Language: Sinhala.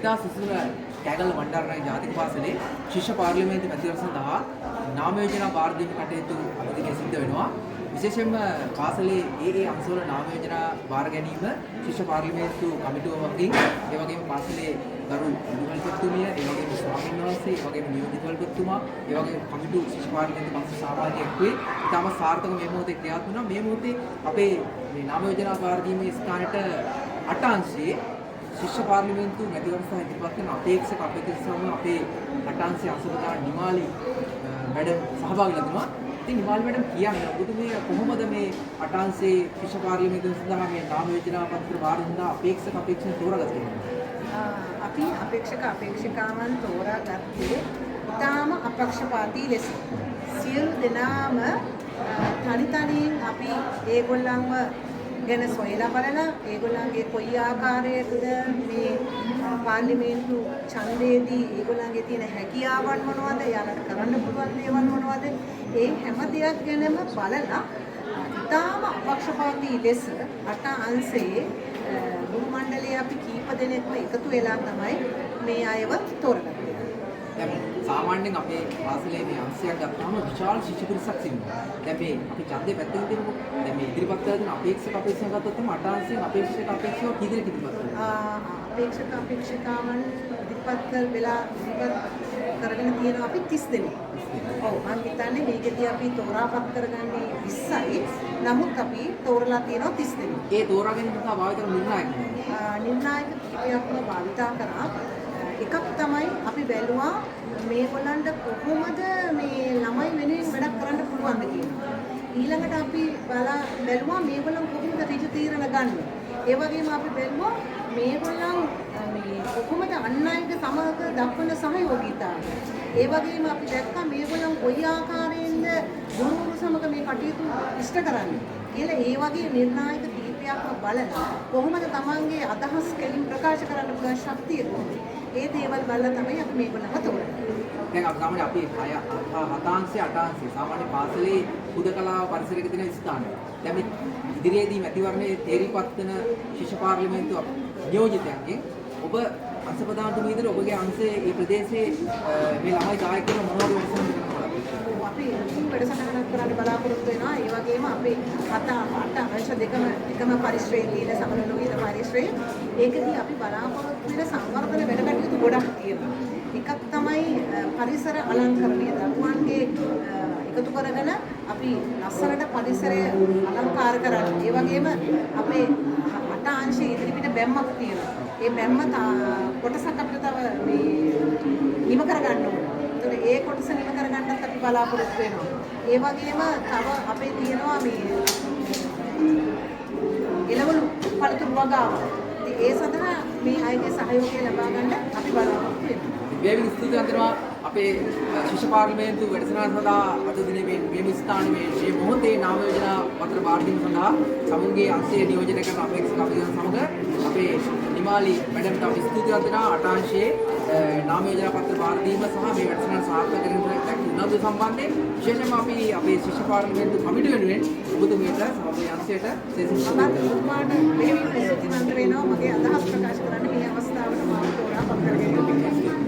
2023 කෑගල්ල වණ්ඩාරනායක ජාතික පාසලේ ශිෂ්‍ය පාර්ලිමේන්තු මැතිවරණ සඳහා නාම යෝජනා බාර දීම කටයුතු අද දිනේ සිද්ධ වෙනවා. විශේෂයෙන්ම පාසලේ ඒ අංශවල නාම යෝජනා බාර ගැනීම ශිෂ්‍ය පාර්ලිමේන්තු කමිටුවකින් ඒ වගේම පාසලේ ගරු විදුහල්පතිතුමිය, ඒ වගේම ස්වාමීන් වහන්සේ, ඒ වගේම නියෝජිත වල්පතිතුමා, ඒ වගේම කමිටු ශිෂ්‍ය පාර්ලිමේන්තු පක්ෂ සභාපතියෙක් වේ. ඉතාම සාර්ථක මේ මොහොතේ ක්‍රියාත්මක වෙනවා. මේ මොහොතේ අපේ මේ නාම යෝජනා බාර දීමේ ස්ථානට 8 අංශයේ ශිෂ්‍ය පාර්ලිමේන්තු මැතිවරණ සහ ඉදිරිපත් කරන අපේක්ෂක අපේක්ෂකම අපේ 8 අංශයේ අංශප්‍රධාන නිමාලි මැඩම් සහභාගී වෙනවා. ඉතින් නිමාලි මැඩම් කියන්නේ ඔබතුමිය කොහොමද මේ 8 අංශයේ ශිෂ්‍ය පාර්ලිමේන්තුව සඳහා මේ නාම යෝජනා පත්‍ර බාර දුන්නා අපේක්ෂක අපේක්ෂණ තෝරාගත්තේ? අපි අපේක්ෂක අපේක්ෂිකාවන් තෝරාගත්තේ ඉතාම අපක්ෂපාතී ලෙස. සියලු දෙනාම තනි අපි ඒගොල්ලන්ව ගැන සොයලා බලලා ඒගොල්ලන්ගේ කොයි ආකාරයකද මේ පාර්ලිමේන්තු ඡන්දයේදී ඒගොල්ලන්ගේ තියෙන හැකියාවන් මොනවද, යාලට කරන්න පුළුවන් දේවල් මොනවද, ඒ හැම දෙයක් ගැනම බලලා ඉතාම අපක්ෂපාතී ලෙස 8 අංශයේ ගුරු මණ්ඩලයේ අපි කීප දෙනෙක්ම එකතු වෙලා තමයි මේ අයව තෝරගත්තේ. දැන් සාමාන්‍යයෙන් අපේ පාසලේ මේ අංශයක් ගත්තාම විශාල ශිෂ්‍ය පිරිසක් ඉන්නවා. දැන් මේ අපි ඡන්දේ පැත්තකින් දෙමුකෝ. දැන් මේ ඉදිරිපත් කරන අපේක්ෂක අපේක්ෂක ගත්තොත් තමයි 8 අංශයෙන් අපේක්ෂක අපේක්ෂකව කී දෙනෙක් ඉදිරිපත් කරනවා? අපේක්ෂක අපේක්ෂිකාවන් ඉදිරිපත් කරගෙන තියෙනවා අපි 30 දෙනෙක්. ඔව් මම හිතන්නේ මේකදී අපි තෝරාපත් කරගන්නේ 20යි. නමුත් අපි තෝරලා තියෙනවා 30 දෙනෙක්. ඒ තෝරාගෙන නිසා භාවිත කරන නිර්ණායක කීපයක්ම භාවිතා කරා. එකක් තමයි අපි බැලුවා මේගොල්ලන්ට කොහොමද මේ ළමයි වෙනුවෙන් වැඩක් කරන්න පුළුවන්ද කියලා. ඊළඟට අපි බැලුවා මේගොල්ලන් කොහොමද ඍජු තීරණ ගන්න. ඒ වගේම අපි බැලුවා මේගොල්ලන් මේ කොහොමද අන් අයට සමග දක්වන සහයෝගීතාවය. ඒ වගේම අපි දැක්කා මේගොල්ලන් කොයි ආකාරයෙන්ද ගුරුවරු සමග මේ කටයුතු ඉෂ්ට කරන්නේ කියලා. ඒ වගේ නිර්ණායක කීපයක්ම බලලා කොහොමද තමන්ගේ අදහස් කෙලින් ප්‍රකාශ කරන්න පුළුවන් ශක්තිය කොහොමද? ඒ දේවල් බලලා තමයි අපි මේගොල්ලන්ව තෝරන්නේ. දැන් අපි සාමාන්‍ය අපි 8 අංශයේ සාමාන්‍ය පාසලේ හුදකලා පරිසරයක තියෙන ස්ථාන. දැන් මේ ඉදිරියේදී මැතිවරණයේ තේරීපත් වෙන ශිෂ්‍ය පාර්ලිමේන්තු නියෝජිතයන්ගෙන් ඔබ අංශප්‍රධානතුමිය විදිහට ඔබගේ අංශයේ මේ ප්‍රදේශයේ මේ ළමයි දායකයන් මොනවද වැඩසටහන් කරනවා? අපි වැඩසටහනක් කරන්න බලාපොරොත්තු වෙනවා. ඒ වගේම අපේ 8 අංශ දෙකම එකම පරිශ්‍රයේ තියෙන සමනලෝකීය පරිශ්‍රයේ ඒකදී අපි බලාපොරොත්තු වෙන සංවර්ධන වැඩ කටයුතු ගොඩක් තියෙනවා. එකක් තමයි පරිසර අලංකරණය. දරුවන්ගේ එකතු කරගෙන අපි ලස්සනට පරිසරය අලංකාර කරන්න. ඒ වගේම අපේ 8 අංශයේ ඉදිරිපිට බැම්මක් තියෙනවා. ඒ බැම්ම කොටසක් අපිට තව මේ නිම කරගන්න ඕනේ. ඒතකොට ඒ කොටස නිම කරගන්නත් අපි බලාපොරොත්තු වෙනවා. ඒ වගේම තව අපේ තියෙනවා මේ එළවලු පළතුරු වගාව. ඒ සඳහා මේ අයගේ සහයෝගය ලබා ගන්න අපි බලාපොරොත්තු වෙනවා. වේවින් ස්තුතිවන්ත වෙනවා අපේ ශිෂ්‍ය පාර්ලිමේන්තු වැඩසටහන සඳහා අද දිනේ මේ ස්ථානයේ මේ මොහොතේ නාම යෝජනා පත්‍ර බාර දීම සඳහා සමුන්ගේ අංශයේ නියෝජනය කරන අපේක්ෂක අපේක්ෂකයන් සමග අපේ නිමාලි මැඩම්ට අපි ස්තුතිවන්ත වෙනවා 8 අංශයේ නාම යෝජනා පත්‍ර බාර දීම සහ මේ වැඩසටහන සාර්ථක කිරීම උනන්දු සම්බන්ධයෙන් විශේෂයෙන්ම අපි අපේ ශිෂ්‍ය පාර්ලිමේන්තු කමිටුව වෙනුවෙන් ඔබතුමියට අපේ අංශයට ස්තුතිවන්ත වෙනවා. මගේ අදහස් ප්‍රකාශ කරන්න මේ අවස්ථාවට මාව තෝරා පත් කරගෙන